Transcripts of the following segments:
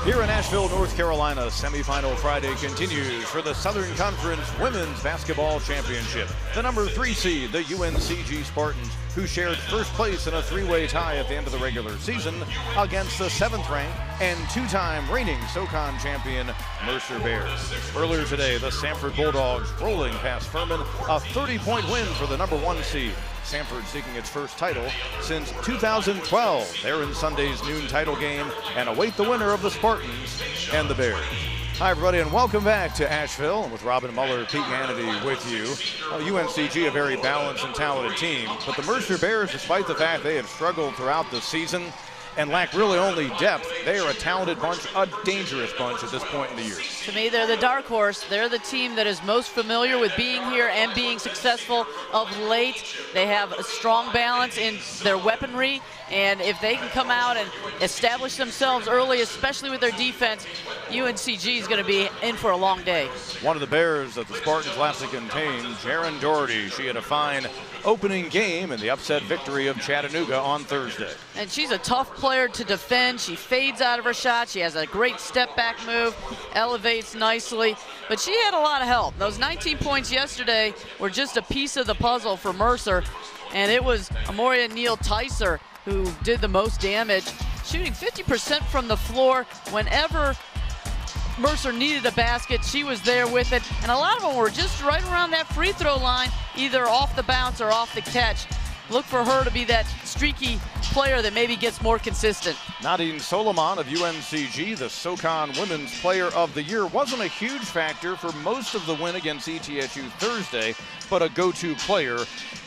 Here in Asheville, North Carolina, semifinal Friday continues for the Southern Conference Women's Basketball Championship. The number 3 seed, the Uncg Spartans, who shared first place in a three-way tie at the end of the regular season against the 7th ranked and 2-time reigning Socon champion Mercer Bears. Earlier today, the Samford Bulldogs rolling past Furman, a 30-point win for the number 1 seed. Samford seeking its first title since 2012. They're in Sunday's noon title game and await the winner of the Spartans and the Bears. Hi, everybody, and welcome back to Asheville with Robin Muller, Pete Hannity with you. Uncg, a very balanced and talented team, but the Mercer Bears, despite the fact they have struggled throughout the season and lack really only depth, they are a talented bunch, a dangerous bunch at this point in the year. To me, they're the dark horse. They're the team that is most familiar with being here and being successful of late. They have a strong balance in their weaponry, and if they can come out and establish themselves early, especially with their defense, Uncg is going to be in for a long day. One of the Bears that the Spartans last to contain, Jaron Doherty. She had a fine opening game in the upset victory of Chattanooga on Thursday. And she's a tough player to defend. She fades out of her shot. She has a great step back move, elevates nicely, but she had a lot of help. Those 19 points yesterday were just a piece of the puzzle for Mercer, and it was Amoria Neal-Tyser who did the most damage, shooting 50% from the floor. Whenever Mercer needed a basket, she was there with it, and a lot of them were just right around that free throw line, either off the bounce or off the catch. Look for her to be that streaky player that maybe gets more consistent. Nadine Solomon of Uncg, the Socon Women's Player of the Year, wasn't a huge factor for most of the win against ETSU Thursday, but a go-to player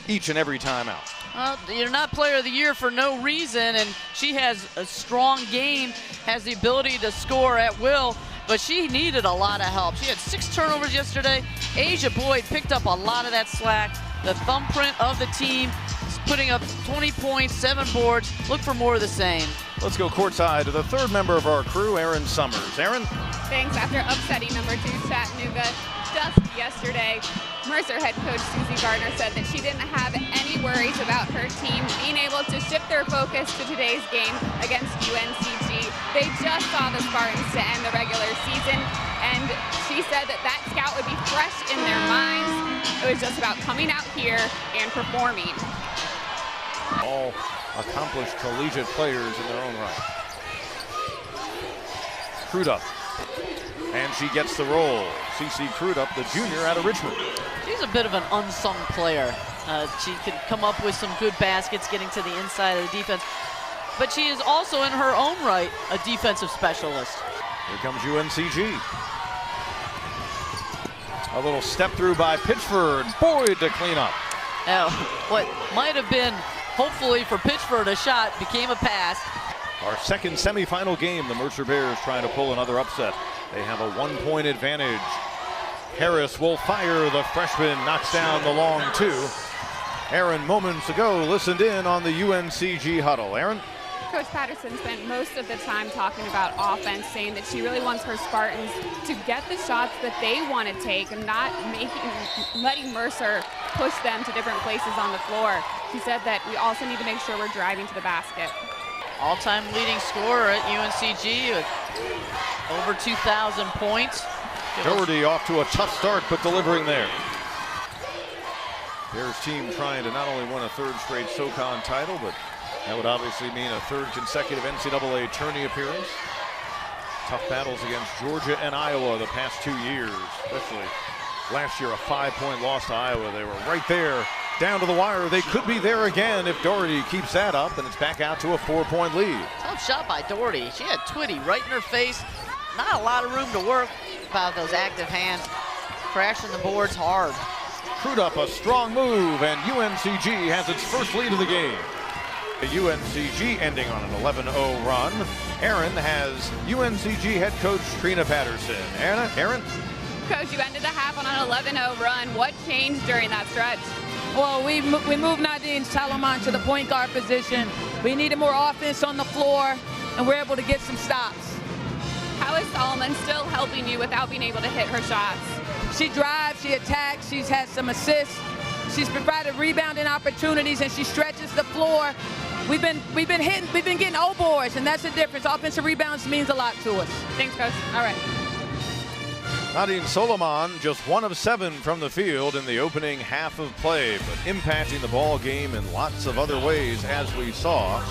each and every time out. Well, you're not Player of the Year for no reason, and she has a strong game, has the ability to score at will, but she needed a lot of help. She had 6 turnovers yesterday. Asia Boyd picked up a lot of that slack. The thumbprint of the team is putting up 20 points, 7 boards. Look for more of the same. Let's go courtside to the third member of our crew, Erin Summers. Erin? Thanks. After upsetting number 2 Chattanooga just yesterday, Mercer head coach Susie Gardner said that she didn't have any worries about her team being able to shift their focus to today's game against Uncg. They just saw the Spartans to end the regular season, and she said that that scout would be fresh in their minds. It was just about coming out here and performing. All accomplished collegiate players in their own right. Crudup, and she gets the roll. CC Crudup, the junior out of Richmond. She's a bit of an unsung player. She can come up with some good baskets getting to the inside of the defense, but she is also in her own right a defensive specialist. Here comes Uncg. A little step through by Pitchford. Boyd to clean up. What might have been, hopefully for Pitchford, a shot became a pass. Our second semifinal game, the Mercer Bears trying to pull another upset. They have a 1-point advantage. Harris will fire. The freshman knocks down the long 2. Aaron moments ago listened in on the Uncg huddle. Aaron? Coach Patterson spent most of the time talking about offense, saying that she really wants her Spartans to get the shots that they want to take and not letting Mercer push them to different places on the floor. She said that we also need to make sure we're driving to the basket. All-time leading scorer at Uncg with over 2,000 points. Doherty off to a tough start, but delivering there. Bears team trying to not only win a 3rd straight Socon title, but that would obviously mean a 3rd consecutive NCAA tourney appearance. Tough battles against Georgia and Iowa the past 2 years, especially last year, a 5-point loss to Iowa. They were right there, down to the wire. They could be there again if Doherty keeps that up, and it's back out to a 4-point lead. Tough shot by Doherty. She had Twitty right in her face. Not a lot of room to work about those active hands. Crashing the boards hard. Crudup, a strong move, and Uncg has its first lead of the game. The Uncg ending on an 11-0 run. Aaron has Uncg head coach Trina Patterson. Aaron? Coach, you ended the half on an 11-0 run. What changed during that stretch? Well, we moved Nadine Solomon to the point guard position. We needed more offense on the floor, and we're able to get some stops. How is Solomon still helping you without being able to hit her shots? She drives, she attacks, she's had some assists. She's provided rebounding opportunities, and she stretches the floor we've been getting O boards, and that's the difference. Offensive rebounds means a lot to us. Thanks, Coach. All right. Nadine Solomon just 1 of 7 from the field in the opening half of play, but impacting the ball game in lots of other ways, as we saw,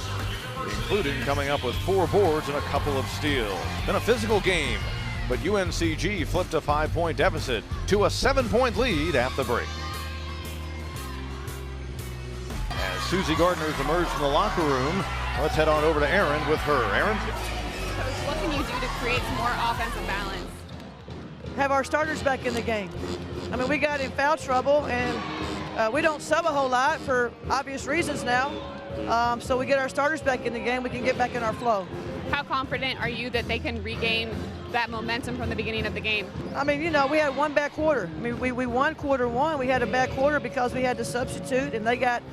including coming up with 4 boards and a couple of steals. Been a physical game, but UNCG flipped a 5-point deficit to a 7-point lead at the break. As Susie Gardner's emerged from the locker room, let's head on over to Erin with her. Erin? Coach, what can you do to create some more offensive balance? Have our starters back in the game. I mean, we got in foul trouble, and we don't sub a whole lot for obvious reasons now. So we get our starters back in the game, we can get back in our flow. How confident are you that they can regain that momentum from the beginning of the game? I mean, you know, we had one bad quarter. I mean, we won quarter one. We had a bad quarter because we had to substitute, and they got,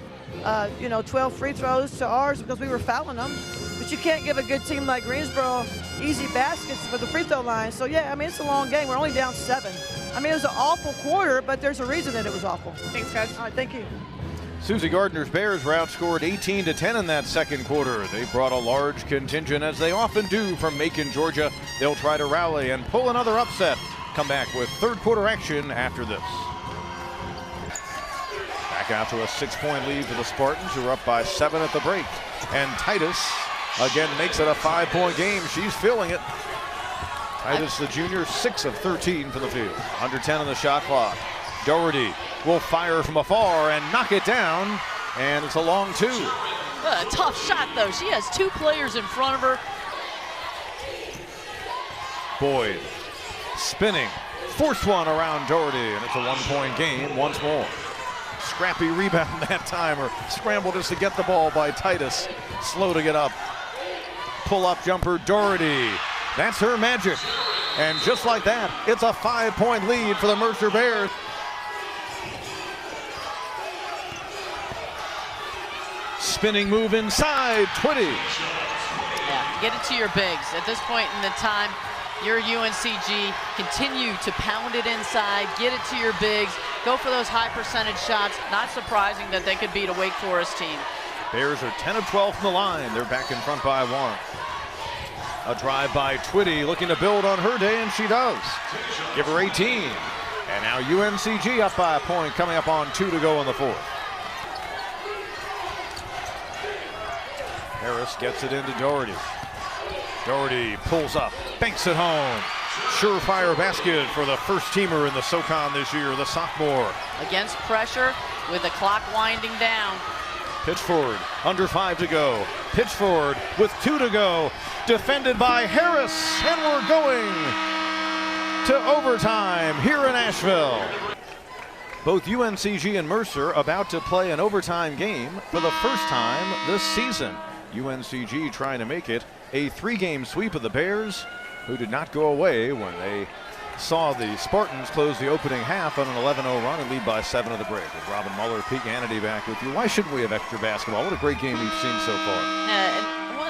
12 free throws to ours because we were fouling them. But you can't give a good team like Greensboro easy baskets for the free throw line. So, yeah, I mean, it's a long game. We're only down 7. I mean, it was an awful quarter, but there's a reason that it was awful. Thanks, Coach. All right, thank you. Susie Gardner's Bears were outscored 18-10 in that second quarter. They brought a large contingent, as they often do, from Macon, Georgia. They'll try to rally and pull another upset. Come back with third quarter action after this. Back out to a 6-point lead for the Spartans, who are up by 7 at the break. And Titus again makes it a 5-point game. She's filling it. Titus, the junior, 6 of 13 from the field. Under 10 on the shot clock. Doherty will fire from afar and knock it down, and it's a long 2. A tough shot, though. She has 2 players in front of her. Boyd spinning, forced one around Doherty, and it's a 1-point game once more. Scrappy rebound that time, or scramble just to get the ball by Titus. Slow to get up. Pull-up jumper, Doherty. That's her magic. And just like that, it's a 5-point lead for the Mercer Bears. Spinning move inside, Twitty. Yeah, get it to your bigs. At this point in the time, your UNCG, continue to pound it inside, get it to your bigs, go for those high percentage shots. Not surprising that they could beat a Wake Forest team. Bears are 10 of 12 from the line. They're back in front by 1. A drive by Twitty, looking to build on her day, and she does. Give her 18. And now UNCG up by a point, coming up on 2 to go in the 4th. Harris gets it into Doherty. Doherty pulls up, banks it home. Surefire basket for the first teamer in the Socon this year, the sophomore. Against pressure with the clock winding down. Pitch forward, under 5 to go. Pitch forward with 2 to go. Defended by Harris, and we're going to overtime here in Asheville. Both UNCG and Mercer about to play an overtime game for the first time this season. UNCG trying to make it a 3-game sweep of the Bears, who did not go away when they saw the Spartans close the opening half on an 11-0 run and lead by 7 at the break. With Robin Muller, Pete Hannity back with you. Why shouldn't we have extra basketball? What a great game we've seen so far.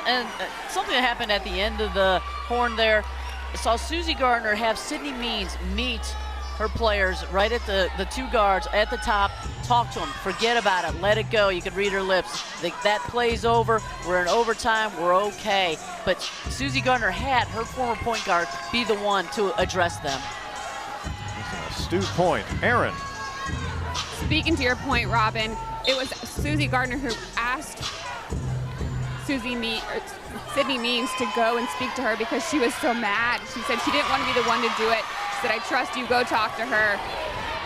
And something that happened at the end of the horn there, I saw Susie Gardner have Sydney Means meet her players right at the 2 guards at the top, talk to them, forget about it, let it go. You could read her lips. That play's over, we're in overtime, we're okay. But Susie Gardner had her former point guard be the one to address them. That's an astute point. Aaron. Speaking to your point, Robin, it was Susie Gardner who asked Sydney Means to go and speak to her because she was so mad. She said she didn't want to be the one to do it. She said, I trust you, go talk to her.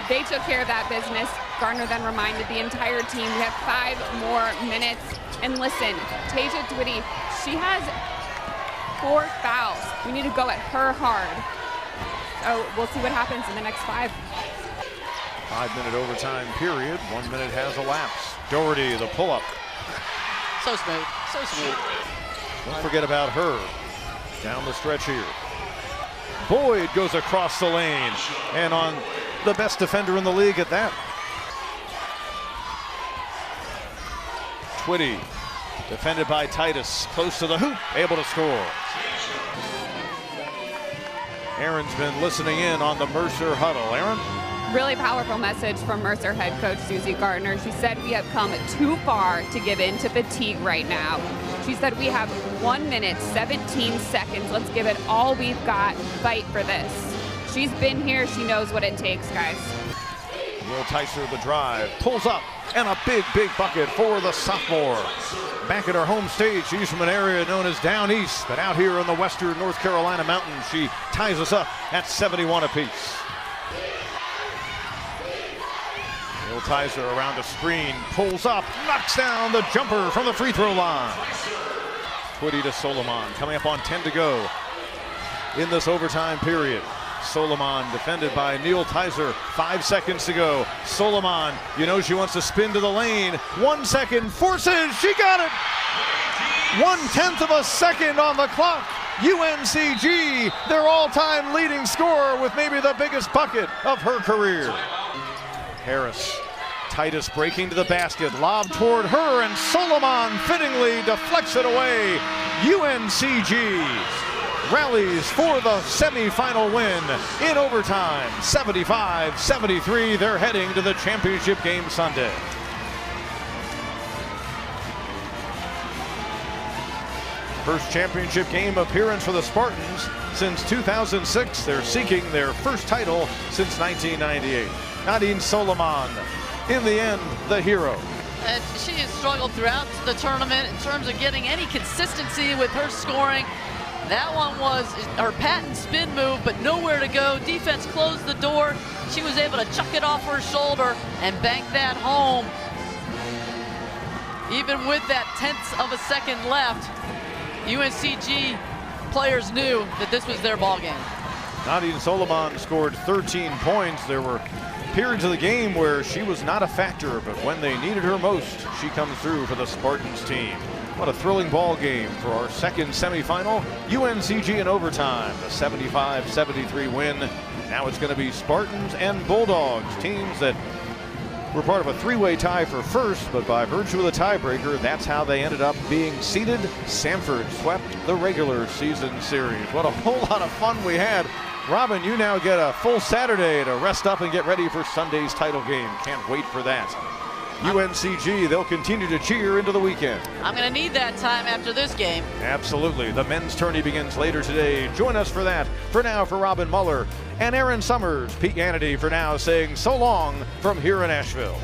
They took care of that business. Gardner then reminded the entire team, we have 5 more minutes. And listen, Tasia Twitty, she has 4 fouls. We need to go at her hard. So we'll see what happens in the next 5. 5-minute overtime period. 1 minute has elapsed. Doherty, the pull-up. So smooth, so smooth. Don't forget about her down the stretch here. Boyd goes across the lane, and on the best defender in the league at that. Twitty, defended by Titus, close to the hoop, able to score. Aaron's been listening in on the Mercer huddle. Aaron? Really powerful message from Mercer head coach Susie Gardner. She said, we have come too far to give in to fatigue right now. She said, we have 1 minute, 17 seconds. Let's give it all we've got. Fight for this. She's been here. She knows what it takes, guys. Will Tyser, the drive, pulls up, and a big, big bucket for the sophomore. Back at her home stage, she's from an area known as Down East, but out here in the western North Carolina mountains, she ties us up at 71 apiece. Will Tyser around the screen, pulls up, knocks down the jumper from the free throw line. Twitty to Solomon, coming up on 10 to go in this overtime period. Solomon defended by Neil Tyser. 5 seconds to go. Solomon, you know she wants to spin to the lane. 1 second, forces, she got it! 1/10 of a second on the clock. UNCG, their all-time leading scorer with maybe the biggest bucket of her career. Harris, Titus breaking to the basket, lob toward her, and Solomon fittingly deflects it away. UNCG rallies for the semifinal win in overtime, 75-73. They're heading to the championship game Sunday. First championship game appearance for the Spartans since 2006. They're seeking their first title since 1998. Nadine Solomon, in the end, the hero. And she has struggled throughout the tournament in terms of getting any consistency with her scoring. That one was her patent spin move, but nowhere to go. Defense closed the door. She was able to chuck it off her shoulder and bank that home. Even with that 1/10 of a second left, UNCG players knew that this was their ball game. Nadine Solomon scored 13 points. There were periods of the game where she was not a factor, but when they needed her most, she comes through for the Spartans team. What a thrilling ball game for our second semifinal. UNCG in overtime, a 75-73 win. Now it's going to be Spartans and Bulldogs, teams that were part of a three-way tie for first, but by virtue of the tiebreaker, that's how they ended up being seeded. Samford swept the regular season series. What a whole lot of fun we had. Robin, you now get a full Saturday to rest up and get ready for Sunday's title game. Can't wait for that. UNCG, they'll continue to cheer into the weekend. I'm going to need that time after this game. Absolutely. The men's tourney begins later today. Join us for that. For now, for Robin Muller and Aaron Summers, Pete Hannity for now saying so long from here in Asheville.